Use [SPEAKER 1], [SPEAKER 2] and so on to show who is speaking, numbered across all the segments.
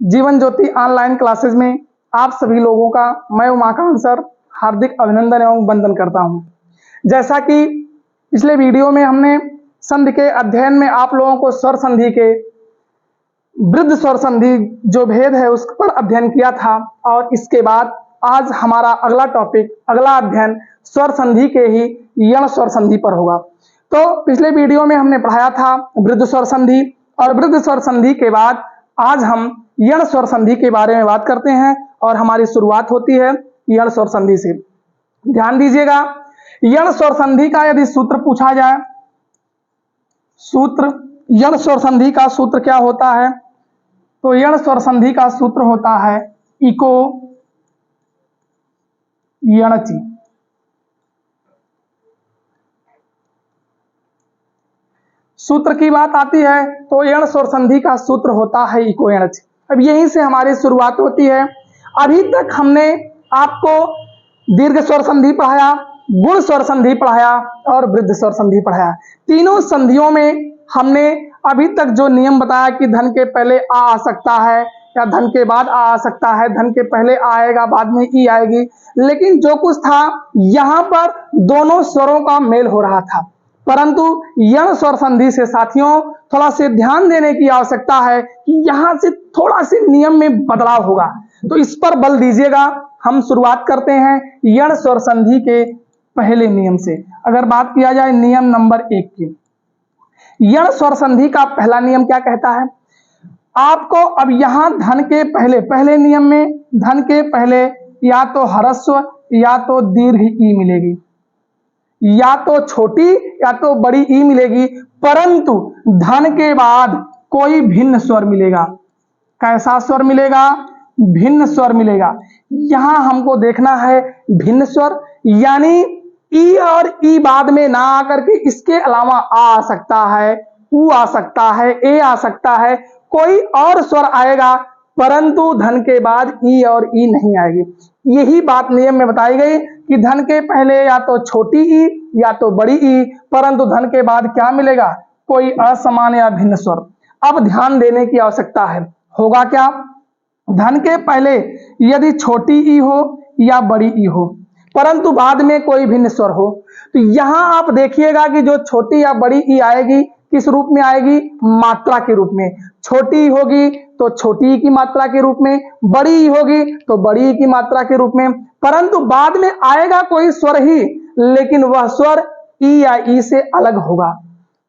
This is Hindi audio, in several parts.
[SPEAKER 1] जीवन ज्योति ऑनलाइन क्लासेस में आप सभी लोगों का मैं उमाकांत सर हार्दिक अभिनंदन एवं वंदन करता हूं। जैसा कि पिछले वीडियो में हमने संधि के अध्ययन में आप लोगों को स्वर संधि के वृद्ध स्वर संधि जो भेद है उस पर अध्ययन किया था, और इसके बाद आज हमारा अगला टॉपिक, अगला अध्ययन स्वर संधि के ही यण स्वर संधि पर होगा। तो पिछले वीडियो में हमने पढ़ाया था वृद्ध स्वर संधि, और वृद्ध स्वर संधि के बाद आज हम यण स्वर संधि के बारे में बात करते हैं, और हमारी शुरुआत होती है यण स्वर संधि से। ध्यान दीजिएगा, यण स्वर संधि का यदि सूत्र पूछा जाए, सूत्र यण स्वर संधि का सूत्र क्या होता है, तो यण स्वर संधि का सूत्र होता है इको यणचि। सूत्र की बात आती है तो यण स्वर संधि का सूत्र होता है इको यणचि। अब यहीं से हमारी शुरुआत होती है। अभी तक हमने आपको दीर्घ स्वर संधि पढ़ाया, गुण स्वर संधि पढ़ाया और वृद्ध स्वर संधि पढ़ाया। तीनों संधियों में हमने अभी तक जो नियम बताया कि धन के पहले आ सकता है या धन के बाद आ सकता है, धन के पहले आएगा बाद में ई आएगी, लेकिन जो कुछ था यहाँ पर दोनों स्वरों का मेल हो रहा था। परंतु यण स्वर संधि से साथियों थोड़ा से ध्यान देने की आवश्यकता है कि यहाँ से थोड़ा से नियम में बदलाव होगा, तो इस पर बल दीजिएगा। हम शुरुआत करते हैं यण स्वर संधि के पहले नियम से। अगर बात किया जाए नियम नंबर 1 की, यण स्वर संधि का पहला नियम क्या कहता है, आपको अब यहां धन के पहले नियम में धन के पहले या तो ह्रस्व या तो दीर्घ ई मिलेगी, या तो छोटी या तो बड़ी ई मिलेगी, परंतु धन के बाद कोई भिन्न स्वर मिलेगा। कैसा स्वर मिलेगा? भिन्न स्वर मिलेगा। यहां हमको देखना है भिन्न स्वर, यानी ई और ई बाद में ना आकर के इसके अलावा आ सकता है, ऊ आ सकता है, ए आ सकता है, कोई और स्वर आएगा, परंतु धन के बाद ई और ई नहीं आएगी। यही बात नियम में बताई गई कि धन के पहले या तो छोटी ई या तो बड़ी ई, परंतु धन के बाद क्या मिलेगा? कोई असमान या भिन्न स्वर। अब ध्यान देने की आवश्यकता है, होगा क्या? धन के पहले यदि छोटी ई हो या बड़ी ई हो, परंतु बाद में कोई भिन्न स्वर हो, तो यहां आप देखिएगा कि जो छोटी या बड़ी ई आएगी किस रूप में आएगी? मात्रा के रूप में। छोटी होगी तो छोटी की मात्रा के रूप में, बड़ी होगी तो बड़ी की मात्रा के रूप में, परंतु बाद में आएगा कोई स्वर ही, लेकिन वह स्वर ई या ई से अलग होगा।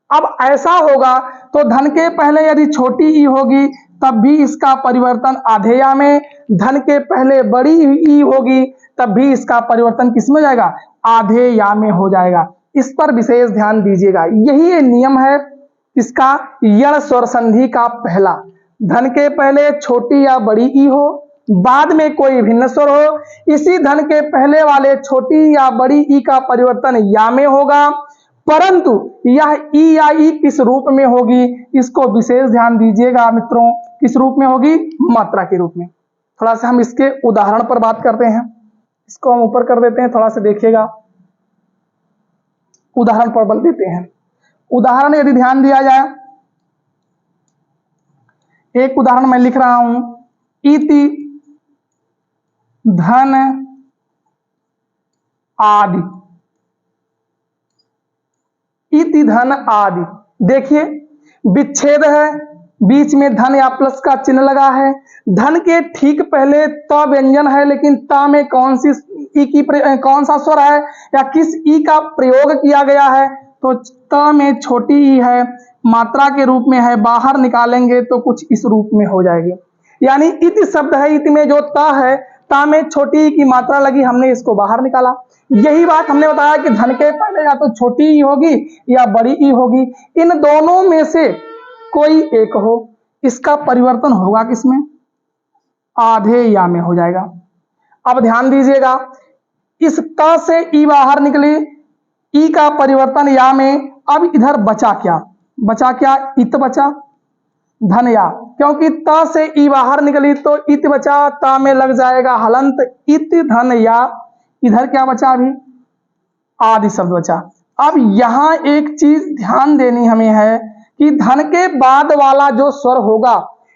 [SPEAKER 1] अब ऐसा होगा तो धन के पहले यदि छोटी ई होगी तब भी इसका परिवर्तन आधे या में, धन के पहले बड़ी ई होगी तब भी इसका परिवर्तन किस में जाएगा? आधे या में हो जाएगा। इस पर विशेष ध्यान दीजिएगा। यही नियम है इसका यण स्वर संधि का पहला। धन के पहले छोटी या बड़ी ई हो, बाद में कोई भिन्न स्वर हो, इसी धन के पहले वाले छोटी या बड़ी ई का परिवर्तन या में होगा, परंतु यह ई या ई किस रूप में होगी? इसको विशेष ध्यान दीजिएगा मित्रों। किस रूप में होगी? मात्रा के रूप में। थोड़ा सा हम इसके उदाहरण पर बात करते हैं। इसको हम ऊपर कर देते हैं, थोड़ा सा देखिएगा, उदाहरण पर बल देते हैं। उदाहरण यदि ध्यान दिया जाए, एक उदाहरण मैं लिख रहा हूं, इति धन आदि। इति धन आदि, देखिए विच्छेद है, बीच में धन या प्लस का चिन्ह लगा है। धन के ठीक पहले त व्यंजन है, लेकिन त में कौन सी ई की कौन सा स्वर है या किस ई का प्रयोग किया गया है? तो त में छोटी ई है, मात्रा के रूप में है, बाहर निकालेंगे तो कुछ इस रूप में हो जाएगी। यानी इति शब्द है, इति में जो त है, ता में छोटी ई की मात्रा लगी, हमने इसको बाहर निकाला। यही बात हमने बताया कि धन के पहले या तो छोटी ई होगी या बड़ी ई होगी, इन दोनों में से कोई एक हो, इसका परिवर्तन होगा किसमें? आधे या में हो जाएगा। अब ध्यान दीजिएगा, इस त से ई बाहर निकली, ई का परिवर्तन या में। अब इधर बचा क्या? बचा क्या? इत बचा, धन या, क्योंकि त से ई बाहर निकली तो इत बचा, ता में लग जाएगा हलंत, इत धन या। इधर क्या बचा? अभी आदि शब्द बचा। अब यहां एक चीज ध्यान देनी हमें है कि धन के बाद वाला जो स्वर होगा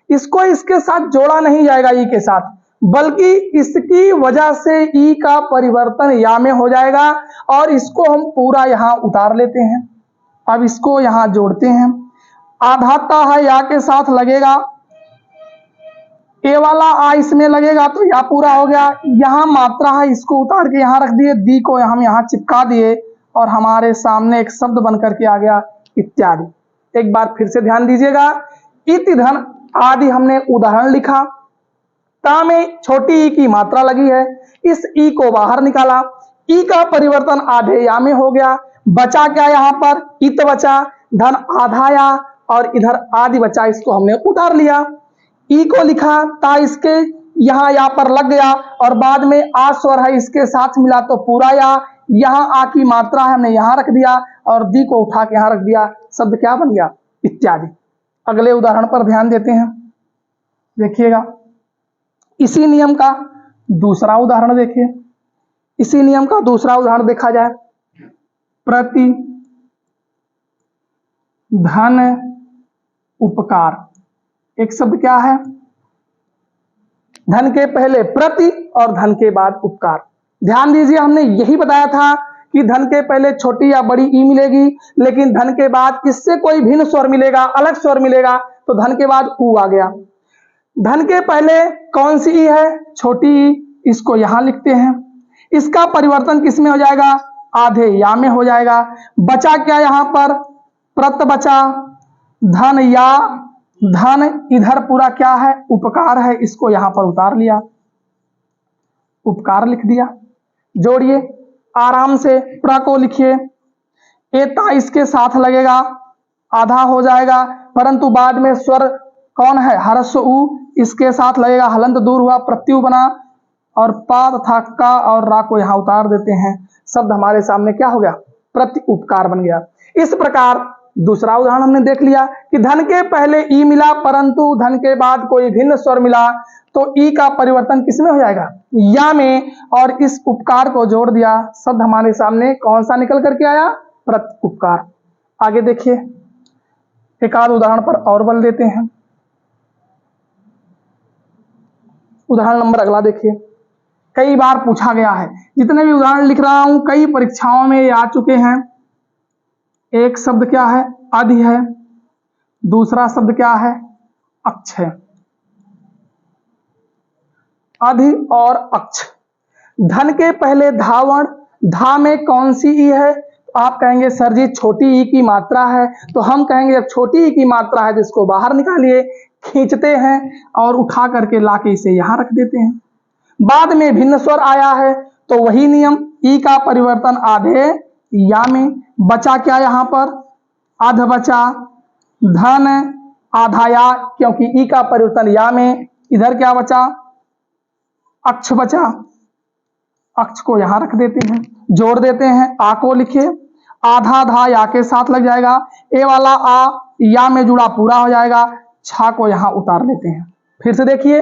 [SPEAKER 1] इसको इसके साथ जोड़ा नहीं जाएगा ई के साथ, बल्कि इसकी वजह से ई का परिवर्तन या में हो जाएगा और इसको हम पूरा यहां उतार लेते हैं। अब इसको यहां जोड़ते हैं, आधाता है या के साथ लगेगा, ए वाला आ इसमें लगेगा तो या पूरा हो गया। यहां मात्रा है, इसको उतार के यहां रख दिए, दी को हम यहां चिपका दिए और हमारे सामने एक शब्द बनकर के आ गया इत्यादि। एक बार फिर से ध्यान दीजिएगा, इति धन आदि हमने उदाहरण लिखा, ता में छोटी ई की मात्रा लगी है, इस ई को बाहर निकाला, ई का परिवर्तन आधे या में हो गया, बचा क्या यहां पर इत बचा, धन आधा या और इधर आदि बचा, इसको हमने उतार लिया। ई को लिखा, ता इसके यहां या पर लग गया और बाद में आ स्वर है इसके साथ मिला तो पूरा या, यहां आ की मात्रा है हमने यहां रख दिया और दी को उठा के यहां रख दिया, शब्द क्या बन गया इत्यादि। अगले उदाहरण पर ध्यान देते हैं, देखिएगा इसी नियम का दूसरा उदाहरण देखिए। इसी नियम का दूसरा उदाहरण देखा जाए, प्रति धन उपकार। एक शब्द क्या है, धन के पहले प्रति और धन के बाद उपकार। ध्यान दीजिए, हमने यही बताया था कि धन के पहले छोटी या बड़ी ई मिलेगी, लेकिन धन के बाद इससे कोई भिन्न स्वर मिलेगा, अलग स्वर मिलेगा, तो धन के बाद ऊ आ गया। धन के पहले कौन सी ई है, छोटी ई, इसको यहां लिखते हैं। इसका परिवर्तन किस में हो जाएगा, आधे या में हो जाएगा। बचा क्या यहां पर, प्रत बचा, धन या, धन इधर पूरा क्या है उपकार है, इसको यहां पर उतार लिया, उपकार लिख दिया। जोड़िए आराम से, प्र को लिखिए, एता इसके साथ लगेगा, आधा हो जाएगा, परंतु बाद में स्वर कौन है, हरस्व उ, इसके साथ लगेगा, हलंत दूर हुआ, प्रत्यु बना और पा तथा का और रा को यहां उतार देते हैं, शब्द हमारे सामने क्या हो गया, प्रति उपकार बन गया। इस प्रकार दूसरा उदाहरण हमने देख लिया कि धन के पहले ई मिला परंतु धन के बाद कोई भिन्न स्वर मिला तो ई का परिवर्तन किसमें हो जाएगा, या में, और इस उपकार को जोड़ दिया, शब्द हमारे सामने कौन सा निकल करके आया, प्रति उपकार। आगे देखिए, एक आध उदाहरण पर और बल देते हैं। उदाहरण नंबर अगला देखिए, कई बार पूछा गया है, जितने भी उदाहरण लिख रहा हूं कई परीक्षाओं में ये आ चुके हैं। एक शब्द क्या है, अधि है, दूसरा शब्द क्या है, अक्ष है। अधि और अक्ष, धन के पहले धावण, धा में कौन सी ई है, तो आप कहेंगे सर जी छोटी ई की मात्रा है, तो हम कहेंगे जब छोटी ई की मात्रा है तो इसको बाहर निकालिए, खींचते हैं और उठा करके लाके इसे यहां रख देते हैं। बाद में भिन्न स्वर आया है तो वही नियम, ई का परिवर्तन आधे या में, बचा क्या यहां पर, अध बचा, धन आधा या, क्योंकि ई का परिवर्तन या में, इधर क्या बचा, अक्ष बचा, अक्ष को यहां रख देते हैं, जोड़ देते हैं, आ को लिखिए, आधा धा या के साथ लग जाएगा, ए वाला आ या में जुड़ा पूरा हो जाएगा, छा को यहां उतार लेते हैं। फिर से देखिए,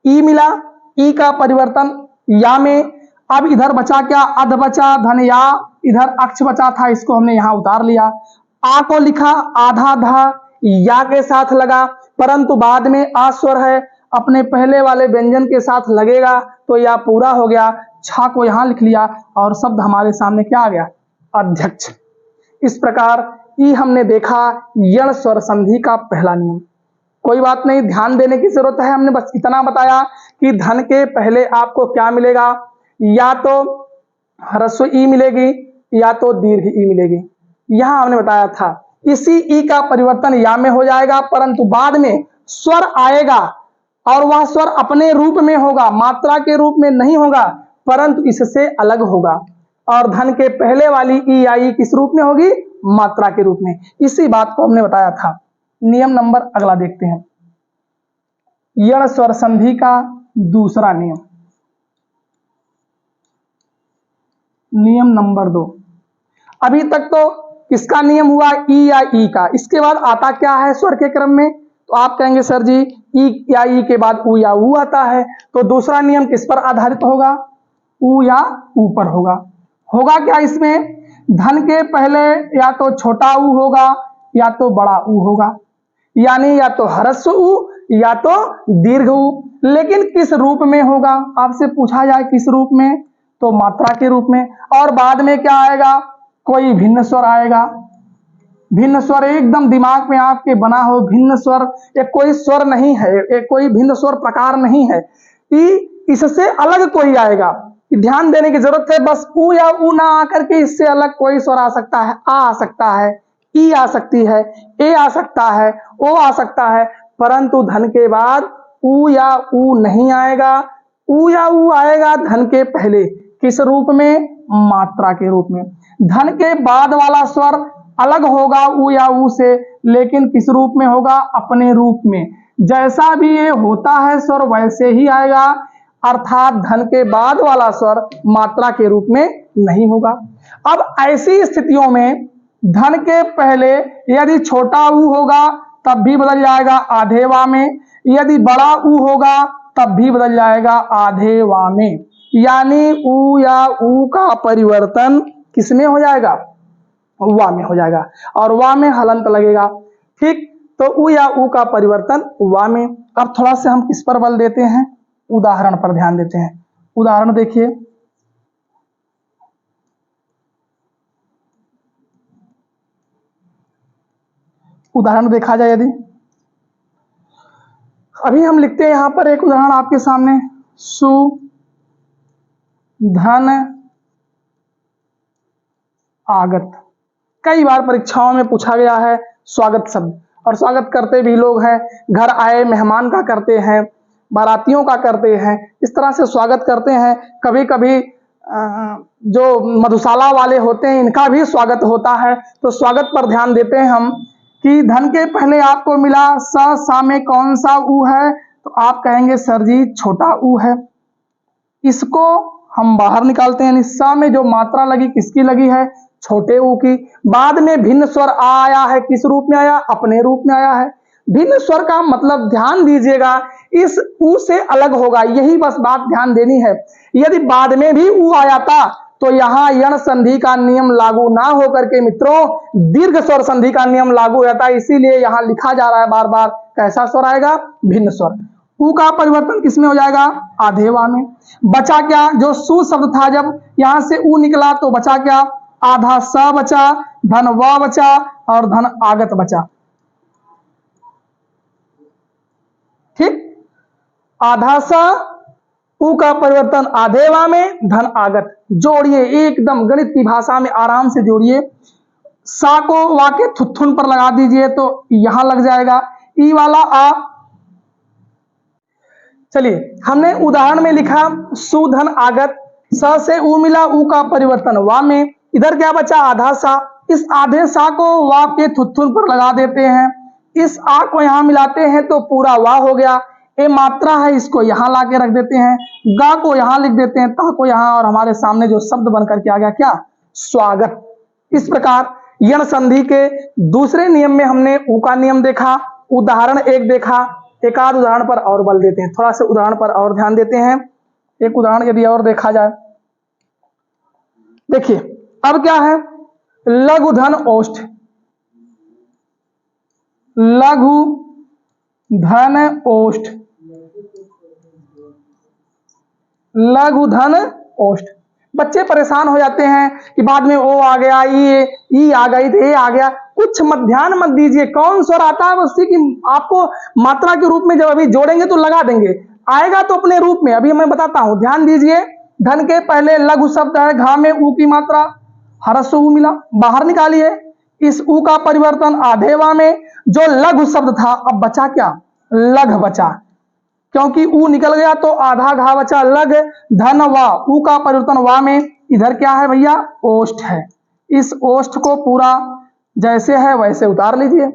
[SPEAKER 1] ई मिला, ई का परिवर्तन या में, अब इधर बचा क्या, अध बचा, धन या, इधर अक्ष बचा था, इसको हमने यहां उतार लिया। आ को लिखा, आधा धा या के साथ लगा, परंतु बाद में आ स्वर है, अपने पहले वाले व्यंजन के साथ लगेगा तो या पूरा हो गया, छा को यहां लिख लिया और शब्द हमारे सामने क्या आ गया, अध्यक्ष। इस प्रकार ई हमने देखा यण स्वर संधि का पहला नियम। कोई बात नहीं, ध्यान देने की जरूरत है, हमने बस इतना बताया कि धन के पहले आपको क्या मिलेगा, या तो ह्रस्व ई मिलेगी या तो दीर्घ ई मिलेगी। यहां हमने बताया था इसी ई का परिवर्तन या में हो जाएगा, परंतु बाद में स्वर आएगा और वह स्वर अपने रूप में होगा, मात्रा के रूप में नहीं होगा, परंतु इससे अलग होगा। और धन के पहले वाली ई या ई किस रूप में होगी, मात्रा के रूप में। इसी बात को हमने बताया था। नियम नंबर अगला देखते हैं, यण स्वर संधि का दूसरा नियम, नियम नंबर 2। अभी तक तो किसका नियम हुआ, ई या ई का, इसके बाद आता क्या है स्वर के क्रम में, तो आप कहेंगे सर जी ई या ई के बाद ऊ या ऊ आता है, तो दूसरा नियम किस पर आधारित होगा, ऊ या ऊ पर होगा। होगा क्या इसमें, धन के पहले या तो छोटा ऊ होगा या तो बड़ा ऊ होगा, यानी या तो ह्रस्व ऊ या तो दीर्घ ऊ। लेकिन किस रूप में होगा, आपसे पूछा जाए किस रूप में, तो मात्रा के रूप में। और बाद में क्या आएगा, कोई भिन्न स्वर आएगा। भिन्न स्वर एकदम दिमाग में आपके बना हो, भिन्न स्वर एक कोई स्वर नहीं है, एक कोई भिन्न स्वर प्रकार नहीं है कि इससे अलग कोई आएगा। ध्यान देने की जरूरत है, बस ऊ या ऊ ना आकर के इससे अलग कोई स्वर आ सकता है। आ सकता है, ई आ सकती है, ए आ सकता है, ओ आ सकता है, परंतु धन के बाद ऊ या ऊ नहीं आएगा। ऊ या ऊ आएगा धन के पहले। किस रूप में, मात्रा के रूप में। धन के बाद वाला स्वर अलग होगा ऊ या ऊ से, लेकिन किस रूप में होगा, अपने रूप में। जैसा भी ये होता है स्वर वैसे ही आएगा, अर्थात धन के बाद वाला स्वर मात्रा के रूप में नहीं होगा। अब ऐसी स्थितियों में धन के पहले यदि छोटा ऊ होगा तब भी बदल जाएगा आधे वा में, यदि बड़ा ऊ होगा तब भी बदल जाएगा आधे वा में। यानी ऊ या ऊ का परिवर्तन किसमें हो जाएगा, वा में हो जाएगा, और वा में हलंत लगेगा। ठीक, तो ऊ या ऊ का परिवर्तन वा में। अब थोड़ा से हम किस पर बल देते हैं, उदाहरण पर ध्यान देते हैं। उदाहरण देखिए, उदाहरण देखा जाए यदि, अभी हम लिखते हैं यहां पर एक उदाहरण आपके सामने, सु धन आगत। कई बार परीक्षाओं में पूछा गया है स्वागत शब्द, और स्वागत करते भी लोग हैं, घर आए मेहमान का करते हैं, बारातियों का करते हैं, इस तरह से स्वागत करते हैं। कभी कभी जो मधुशाला वाले होते हैं इनका भी स्वागत होता है। तो स्वागत पर ध्यान देते हैं हम कि धन के पहले आपको मिला सा में कौन सा ऊ है, तो आप कहेंगे सर जी छोटा ऊ है। इसको हम बाहर निकालते हैं, सा में जो मात्रा लगी किसकी लगी है, छोटे ऊ की। बाद में भिन्न स्वर आया है, किस रूप में आया, अपने रूप में आया है। भिन्न स्वर का मतलब ध्यान दीजिएगा इस ऊ से अलग होगा, यही बस बात ध्यान देनी है। यदि बाद में भी ऊ आया था तो यहां यण संधि का नियम लागू ना होकर के मित्रों दीर्घ स्वर संधि का नियम लागू रहता है, इसीलिए यहां लिखा जा रहा है बार बार कैसा स्वर आएगा, भिन्न स्वर। ऊ का परिवर्तन किसमें हो जाएगा, आधे वा में। बचा क्या, जो सु शब्द था जब यहां से ऊ निकला तो बचा क्या, आधा स बचा, धन वा बचा और धन आगत बचा। ठीक, आधा सा, ऊ का परिवर्तन आधे वा में, धन आगत। जोड़िए एकदम गणित की भाषा में आराम से जोड़िए। सा को वा के थुथुन पर लगा दीजिए तो यहां लग जाएगा, ई वाला आ। चलिए हमने उदाहरण में लिखा सुधन आगत, स से ऊ मिला, ऊ का परिवर्तन वा में। इधर क्या बचा, आधा सा। इस आधे सा को वा के थुथुन पर लगा देते हैं, इस आ को यहां मिलाते हैं तो पूरा वा हो गया। ए मात्रा है इसको यहां लाके रख देते हैं, गा को यहां लिख देते हैं, ता को यहां, और हमारे सामने जो शब्द बनकर के आ गया क्या, स्वागत। इस प्रकार यण संधि के दूसरे नियम में हमने ऊ का नियम देखा, उदाहरण एक देखा। एक आध उदाहरण पर और बल देते हैं, थोड़ा सा उदाहरण पर और ध्यान देते हैं। एक उदाहरण यदि और देखा जाए, देखिए अब क्या है, लघु धन ओष्ठ, लघु धन ओष्ठ, लघु धन ओष्ठ। बच्चे परेशान हो जाते हैं कि बाद में ओ आ गया, ई आ गई, ए आ गया। कुछ मत ध्यान मत दीजिए, कौन स्वर आता है उसकी की आपको मात्रा के रूप में जब अभी जोड़ेंगे तो लगा देंगे, आएगा तो अपने रूप में। अभी मैं बताता हूं, ध्यान दीजिए। धन के पहले लघु शब्द है, घा में ऊ की मात्रा, हरस ऊ मिला, बाहर निकालिए। इस ऊ का परिवर्तन आधे वा में, जो लघु शब्द था अब बचा क्या, लघ बचा, क्योंकि ऊ निकल गया तो आधा घा बचा, लघ धन वा, ऊ का परिवर्तन वा में। इधर क्या है भैया, ओष्ठ है। इस ओष्ठ को पूरा जैसे है वैसे उतार लीजिए,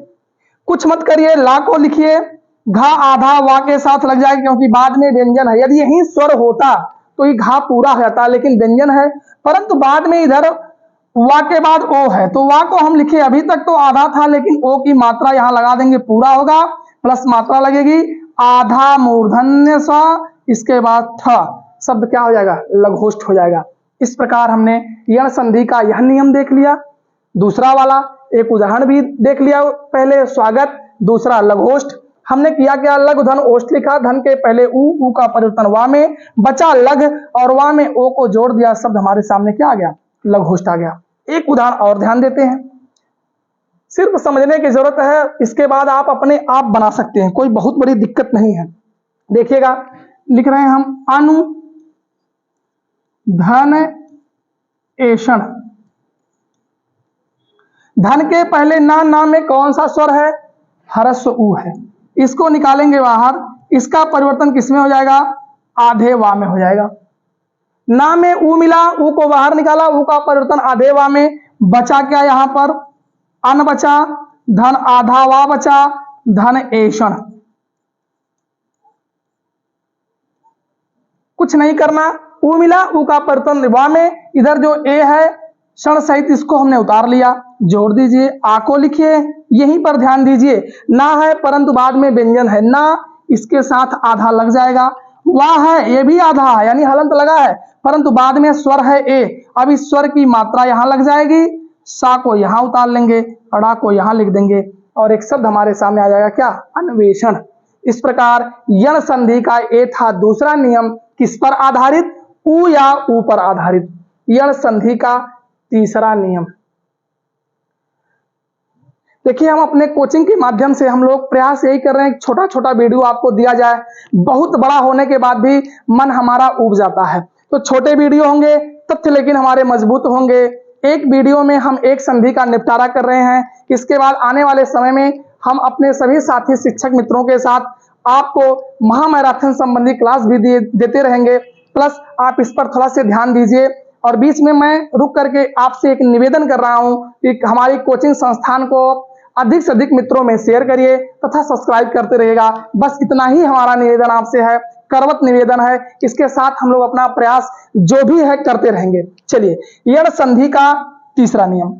[SPEAKER 1] कुछ मत करिए, ला को लिखिए, घा आधा वा के साथ लग जाएगा क्योंकि बाद में व्यंजन है। यदि यही स्वर होता तो ये घा पूरा रहता, लेकिन व्यंजन है, परंतु बाद में इधर वा के बाद ओ है तो वा को हम लिखे। अभी तक तो आधा था लेकिन ओ की मात्रा यहां लगा देंगे, पूरा होगा, प्लस मात्रा लगेगी, आधा मूर्धन्य सा, इसके बाद थ, शब्द क्या हो जाएगा, लघोष्ठ हो जाएगा। इस प्रकार हमने यण संधि का यह नियम देख लिया। दूसरा वाला एक उदाहरण भी देख लिया, पहले स्वागत, दूसरा लघोष्ठ। हमने किया क्या, लघु धन ओष्ठ लिखा, धन के पहले ऊ का परिवर्तन वा में, बचा लघ और वा में ओ को जोड़ दिया, शब्द हमारे सामने क्या आ गया, लघोष्ठ आ गया। एक उदाहरण और ध्यान देते हैं, सिर्फ समझने की जरूरत है, इसके बाद आप अपने आप बना सकते हैं, कोई बहुत बड़ी दिक्कत नहीं है। देखिएगा, लिख रहे हैं हम अनु धन एषण। धन के पहले ना में कौन सा स्वर है, ह्रस्व ऊ है, इसको निकालेंगे बाहर, इसका परिवर्तन किसमें हो जाएगा, आधे वा में हो जाएगा। ना में ऊ मिला, ऊ को बाहर निकाला, ऊ का परिवर्तन आधे वा में, बचा क्या यहां पर, अन बचा, धन आधा वा बचा, धन एषण। कुछ नहीं करना, ऊ मिला, ऊ का परिवर्तन वा में, इधर जो ए है क्षण सहित इसको हमने उतार लिया, जोड़ दीजिए, आ को लिखिए, यहीं पर ध्यान दीजिए, ना है परंतु बाद में व्यंजन है, ना इसके साथ आधा लग जाएगा, वाह है ये भी आधा है यानी हलंत लगा है, परंतु बाद में स्वर है ए, अब इस स्वर की मात्रा यहां लग जाएगी, सा को यहां उतार लेंगे, अड़ा को यहां लिख देंगे और एक शब्द हमारे सामने आ जाएगा क्या, अन्वेषण। इस प्रकार यण संधि का ये था दूसरा नियम, किस पर आधारित, ऊ या ऊ पर आधारित, यण संधि का तीसरा नियम। देखिए, हम अपने कोचिंग के माध्यम से हम लोग प्रयास यही कर रहे हैं, छोटा छोटा वीडियो आपको दिया जाए, बहुत बड़ा होने के बाद भी मन हमारा उब जाता है, तो छोटे वीडियो होंगे तथ्य लेकिन हमारे मजबूत होंगे। एक वीडियो में हम एक संधि का निपटारा कर रहे हैं, इसके बाद आने वाले समय में हम अपने सभी साथी शिक्षक मित्रों के साथ आपको महामैराथन संबंधी क्लास भी देते रहेंगे, प्लस आप इस पर थोड़ा से ध्यान दीजिए। और बीच में मैं रुक करके आपसे एक निवेदन कर रहा हूं कि हमारी कोचिंग संस्थान को अधिक से अधिक मित्रों में शेयर करिए तथा सब्सक्राइब करते रहिएगा। बस इतना ही हमारा निवेदन आपसे है, करवत निवेदन है, इसके साथ हम लोग अपना प्रयास जो भी है करते रहेंगे। चलिए, यण संधि का तीसरा नियम।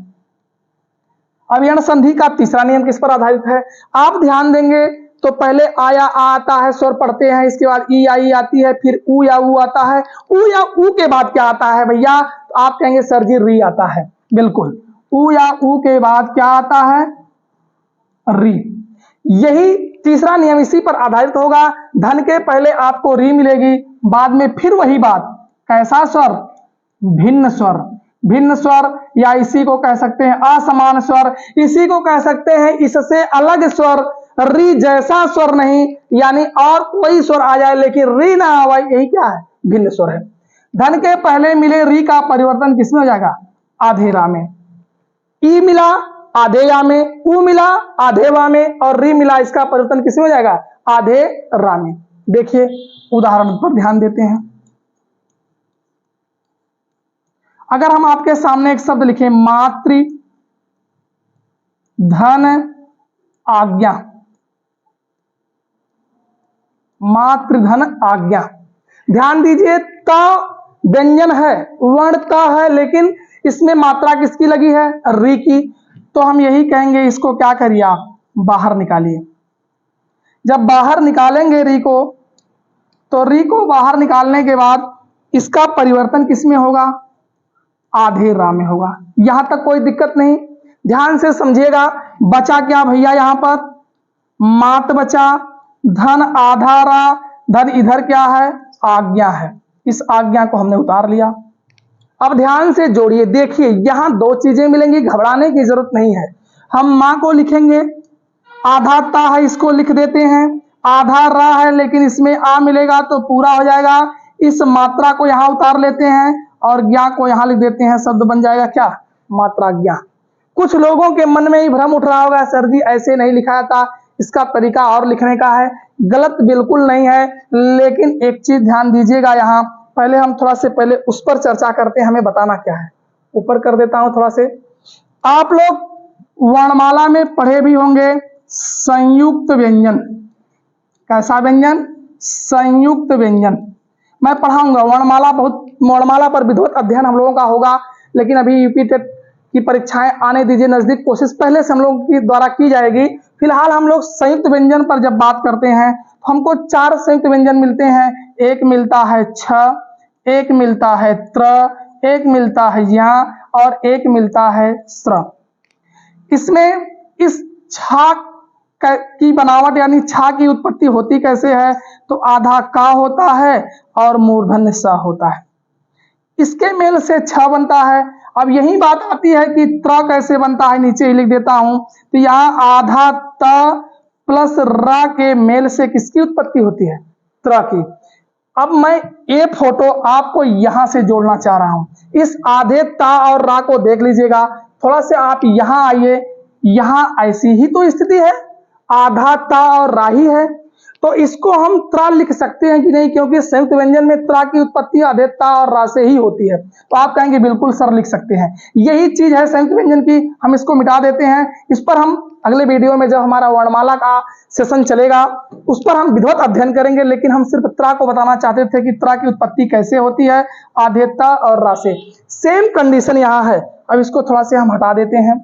[SPEAKER 1] अब यण संधि का तीसरा नियम किस पर आधारित है, आप ध्यान देंगे तो पहले आया आ आता है, स्वर पढ़ते हैं, इसके बाद ई आई आती है, फिर ऊ या ऊ आता है, ऊ या ऊ के बाद क्या आता है भैया, तो आप कहेंगे सर जी री आता है, बिल्कुल, ऊ या ऊ के बाद क्या आता है, री। यही तीसरा नियम इसी पर आधारित होगा, धन के पहले आपको री मिलेगी, बाद में फिर वही बात, कैसा स्वर, भिन्न स्वर, भिन्न स्वर, या इसी को कह सकते हैं असमान स्वर, इसी को कह सकते हैं इससे अलग स्वर, री जैसा स्वर नहीं, यानी और कोई स्वर आ जाए लेकिन री ना आवे, यही क्या है, भिन्न स्वर है। धन के पहले मिले री का परिवर्तन किसमें हो जाएगा, आधे रा में, ई मिला आधे या में, ऊ मिला आधे वा में, और री मिला, इसका परिवर्तन किसमें हो जाएगा, आधे रा में। देखिए उदाहरण पर ध्यान देते हैं, अगर हम आपके सामने एक शब्द लिखें, मातृ धन आज्ञा, मातृधन आज्ञा, ध्यान दीजिए, त व्यंजन है, वर्ण त है, लेकिन इसमें मात्रा किसकी लगी है, री की, तो हम यही कहेंगे इसको क्या करिए आप, बाहर निकालिए। जब बाहर निकालेंगे री को, तो री को बाहर निकालने के बाद इसका परिवर्तन किसमें होगा, आधे रा में होगा। यहां तक कोई दिक्कत नहीं, ध्यान से समझिएगा। बचा क्या भैया, यहां पर मात बचा, धन आधा रा, धन इधर क्या है, आज्ञा है, इस आज्ञा को हमने उतार लिया। अब ध्यान से जोड़िए, देखिए यहां दो चीजें मिलेंगी, घबराने की जरूरत नहीं है। हम मां को लिखेंगे, आधा ता है, इसको लिख देते हैं, आधा रा है लेकिन इसमें आ मिलेगा तो पूरा हो जाएगा, इस मात्रा को यहां उतार लेते हैं और ज्ञा को यहां लिख देते हैं, शब्द बन जाएगा क्या, मात्रा ज्ञा। कुछ लोगों के मन में ही भ्रम उठ रहा होगा, सर जी ऐसे नहीं लिखा था, इसका तरीका और लिखने का है। गलत बिल्कुल नहीं है, लेकिन एक चीज ध्यान दीजिएगा, यहाँ पहले हम थोड़ा से पहले उस पर चर्चा करते हैं, हमें बताना क्या है। ऊपर कर देता हूं थोड़ा से, आप लोग वर्णमाला में पढ़े भी होंगे संयुक्त व्यंजन, कैसा व्यंजन, संयुक्त व्यंजन। मैं पढ़ाऊंगा वर्णमाला, बहुत वर्णमाला पर विधिवत अध्ययन हम लोगों का होगा, लेकिन अभी यूपी टेट की परीक्षाएं आने दीजिए नजदीक, कोशिश पहले से हम लोगों की द्वारा की जाएगी। फिलहाल हम लोग संयुक्त व्यंजन पर जब बात करते हैं, हमको 4 संयुक्त व्यंजन मिलते हैं, एक मिलता है छ, एक मिलता है त्र, एक मिलता है या, और एक मिलता है स्र। इसमें इस छा की बनावट यानी छा की उत्पत्ति होती कैसे है, तो आधा का होता है और मूर्धन्य स होता है, इसके मेल से छ बनता है। अब यही बात आती है कि त्र कैसे बनता है, नीचे ही लिख देता हूं। तो यहां आधा त प्लस र के मेल से किसकी उत्पत्ति होती है, त्र की। अब मैं ये फोटो आपको यहां से जोड़ना चाह रहा हूं। इस आधे ता और रा को देख लीजिएगा, थोड़ा से आप यहां आइए, यहां ऐसी ही तो स्थिति है, आधा ता और रा ही है, तो इसको हम त्रा लिख सकते हैं कि नहीं, क्योंकि संयुक्त व्यंजन में त्रा की उत्पत्ति आधे ता और रा से ही होती है। तो आप कहेंगे बिल्कुल सर लिख सकते हैं, यही चीज है संयुक्त व्यंजन की, हम इसको मिटा देते हैं। इस पर हम अगले वीडियो में जब हमारा वर्णमाला का सेशन चलेगा उस पर हम विधिवत अध्ययन करेंगे, लेकिन हम सिर्फ त्रा को बताना चाहते थे कि त्रा की उत्पत्ति कैसे होती है, आधे ता और रा से। सेम कंडीशन यहां है। अब इसको थोड़ा से हम हटा देते हैं,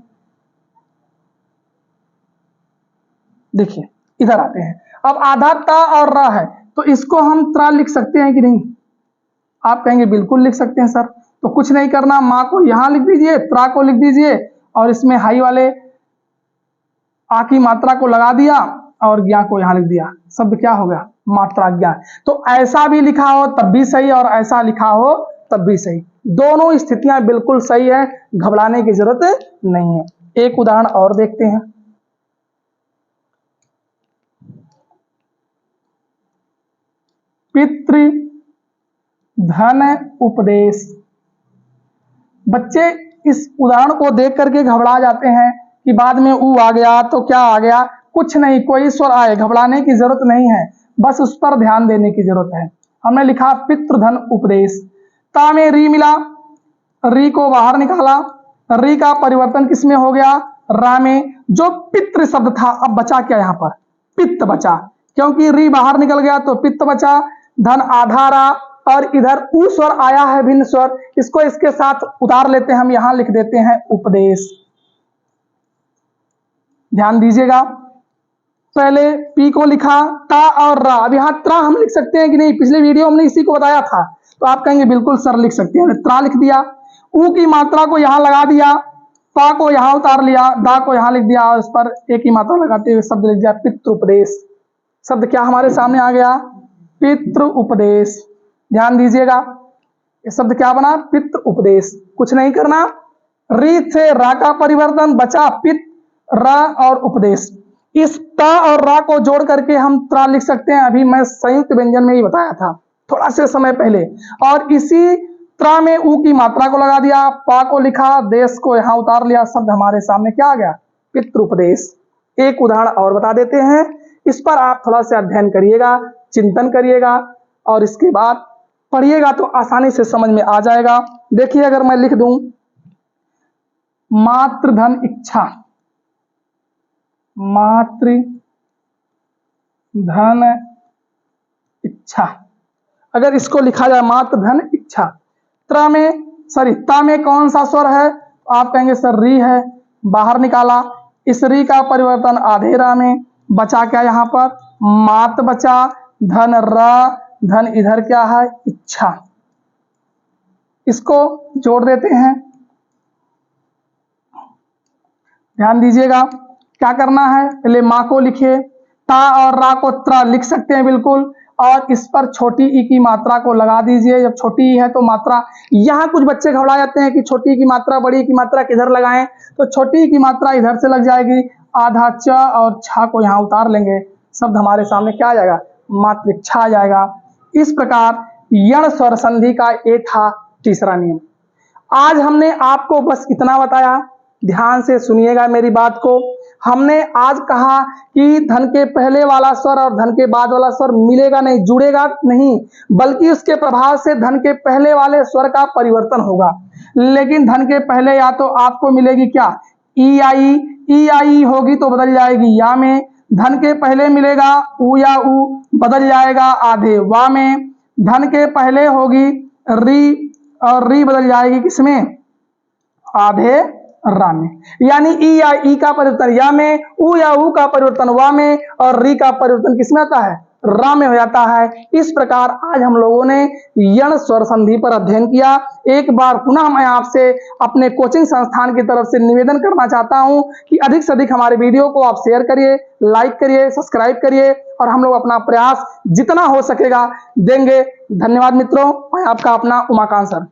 [SPEAKER 1] देखिए इधर आते हैं। अब आधा ता और रा है, तो इसको हम त्रा लिख सकते हैं कि नहीं, आप कहेंगे बिल्कुल लिख सकते हैं सर। तो कुछ नहीं करना, मां को यहां लिख दीजिए, त्रा को लिख दीजिए और इसमें हाई वाले आ की मात्रा को लगा दिया और ज्ञा को यहां लिख दिया, शब्द क्या हो गया, मात्रा ज्ञा। तो ऐसा भी लिखा हो तब भी सही और ऐसा लिखा हो तब भी सही, दोनों स्थितियां बिल्कुल सही है, घबराने की जरूरत नहीं है। एक उदाहरण और देखते हैं। पितृ धन उपदेश। बच्चे इस उदाहरण को देख करके घबरा जाते हैं कि बाद में ऊ आ गया तो क्या आ गया, कुछ नहीं, कोई स्वर आए, घबराने की जरूरत नहीं है, बस उस पर ध्यान देने की जरूरत है। हमने लिखा पितृधन उपदेश, ता में री मिला, री को बाहर निकाला, री का परिवर्तन किसमें हो गया, रा में। जो पितृ शब्द था, अब बचा क्या यहां पर, पित्त बचा, क्योंकि री बाहर निकल गया तो पित्त बचा। धन आधा रा और इधर ऊ स्वर आया है भिन्न स्वर, इसको इसके साथ उतार लेते हैं, हम यहां लिख देते हैं उपदेश। ध्यान दीजिएगा, पहले पी को लिखा, ता और रा, अब यहां त्रा हम लिख सकते हैं कि नहीं, पिछले वीडियो हमने इसी को बताया था। तो आप कहेंगे बिल्कुल सर लिख सकते हैं, त्रा लिख दिया, ऊ की मात्रा को यहां लगा दिया, पा को यहां उतार लिया, दा को यहां लिख दिया और इस पर एक ही मात्रा लगाते हुए शब्द लिख दिया पितृ उपदेश। शब्द क्या हमारे सामने आ गया, पितृ उपदेश। ध्यान दीजिएगा, ये शब्द क्या बना, पितृ उपदेश। कुछ नहीं करना, री से रा का परिवर्तन, बचा पित, रा और उपदेश। इस ता और रा को जोड़ करके हम त्रा लिख सकते हैं, अभी मैं संयुक्त व्यंजन में ही बताया था थोड़ा से समय पहले। और इसी त्रा में ऊ की मात्रा को लगा दिया, पा को लिखा, देश को यहां उतार लिया, शब्द हमारे सामने क्या आ गया, पितृ उपदेश। एक उदाहरण और बता देते हैं, इस पर आप थोड़ा सा अध्ययन करिएगा, चिंतन करिएगा और इसके बाद पढ़िएगा तो आसानी से समझ में आ जाएगा। देखिए अगर मैं लिख दूं मातृधन इच्छा, मातृ धन इच्छा, अगर इसको लिखा जाए मातृ धन इच्छा, त्रा में सॉरी ता में कौन सा स्वर है, आप कहेंगे सर री है, बाहर निकाला, इस री का परिवर्तन आधे रा में, बचा क्या यहां पर, मात बचा, धन रा, धन इधर क्या है, इच्छा। इसको जोड़ देते हैं, ध्यान दीजिएगा क्या करना है, पहले मां को लिखिए, ता और रा को त्रा लिख सकते हैं बिल्कुल, और इस पर छोटी ई की मात्रा को लगा दीजिए। जब छोटी ई है तो मात्रा, यहां कुछ बच्चे घबरा जाते हैं कि छोटी ई की मात्रा बड़ी ई की मात्रा किधर लगाएं, तो छोटी ई की मात्रा इधर से लग जाएगी, आधा च और छा को यहां उतार लेंगे, शब्द हमारे सामने क्या आ जाएगा, मातृच्छा आ जाएगा। इस प्रकार यण स्वर संधि का ये था तीसरा नियम। आज हमने आपको बस इतना बताया, ध्यान से सुनिएगा मेरी बात को। हमने आज कहा कि धन के पहले वाला स्वर और धन के बाद वाला स्वर मिलेगा नहीं, जुड़ेगा नहीं, बल्कि उसके प्रभाव से धन के पहले वाले स्वर का परिवर्तन होगा। लेकिन धन के पहले या तो आपको मिलेगी क्या, ई आई होगी तो बदल जाएगी या में, धन के पहले मिलेगा ऊ या ऊ, बदल जाएगा आधे वा में, धन के पहले होगी री और री बदल जाएगी किसमें, आधे रा में। यानी ई या ई का परिवर्तन या में, ऊ या ऊ का परिवर्तन वा में और री का परिवर्तन किसमें आता है, र में हो जाता है। इस प्रकार आज हम लोगों ने यण स्वर संधि पर अध्ययन किया। एक बार पुनः मैं आपसे अपने कोचिंग संस्थान की तरफ से निवेदन करना चाहता हूं कि अधिक से अधिक हमारे वीडियो को आप शेयर करिए, लाइक करिए, सब्सक्राइब करिए और हम लोग अपना प्रयास जितना हो सकेगा देंगे। धन्यवाद मित्रों, मैं आपका अपना उमाकांत सर।